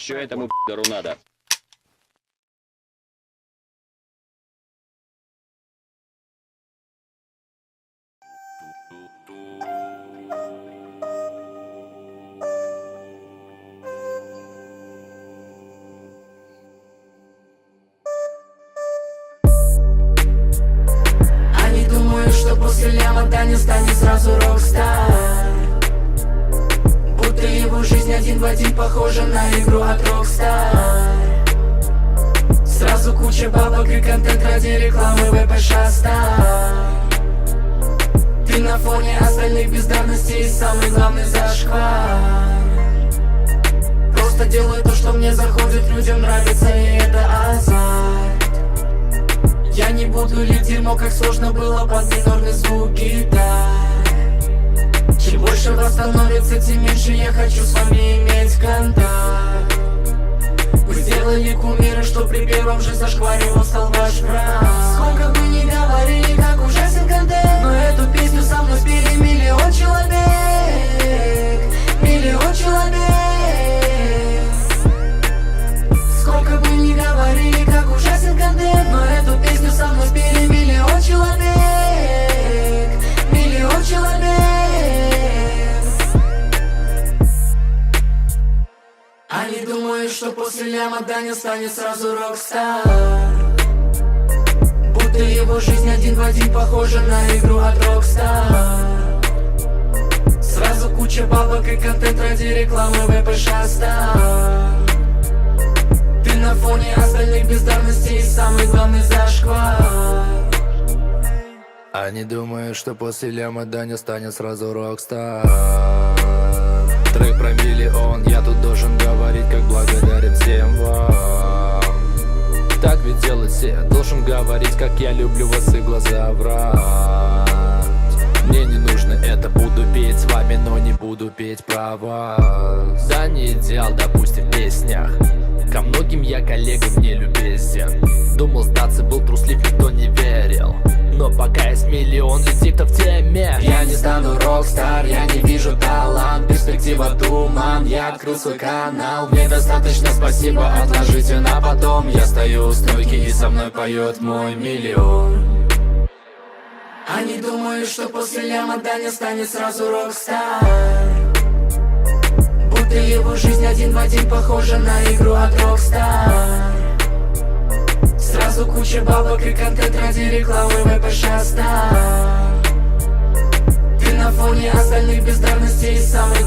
Что этому пидору надо? Они думают, что после ляма Даня станет сразу рок-стар, будто его жизнь один в один похожа на игру от Rockstar. Сразу куча бабок и контент ради рекламы ВПШ Стар. Ты на фоне остальных бездарностей и самый главный зашквар. Просто делаю то, что мне заходит, людям нравится, и это азарт. Я не буду лить дерьмо, как сложно было под минорный звук гитар. Чем больше вас становится, тем меньше я хочу с вами иметь контакт. Вы сделали кумира, что при первом же зашкваре он стал ваш враг. Сколько бы ни говорили, как ужасен контент, но эту песню со мной спели миллион человек. Миллион человек. Сколько бы ни говорили, как ужасен контент, но эту песню со мной спели миллион человек. Миллион человек. Они думают, что после ляма Даня станет сразу рок-стар, будто его жизнь один в один похожа на игру от Rockstar. Сразу куча бабок и контент ради рекламы ВПШ Стар. Ты на фоне остальных бездарностей и самый главный зашквар. Они думают, что после ляма Даня станет сразу рок-стар. Трек про миллион, я тут должен говорить, как благодарен всем вам. Так ведь делать все, должен говорить, как я люблю вас и глаза врать. Мне не нужно это, буду петь с вами, но не буду петь про вас. Да не идеал, допустим, в песнях, ко многим я коллегам не любезен. Думал сдаться, был труслив, никто не верил, но пока есть миллион людей, кто в теме. Я не стану рок-стар, я не вижу талант, перспектива туман. Я открыл свой канал, мне достаточно спасибо, отложите на потом. Я стою у стойки и со мной поет мой миллион. Они думают, что после ляма Даня станет сразу рок-стар, будто его жизнь один в один похожа на игру от Rockstar. Сразу куча бабок и контент ради рекламы ВПШ Стар. Ты на фоне остальных бездарностей и самый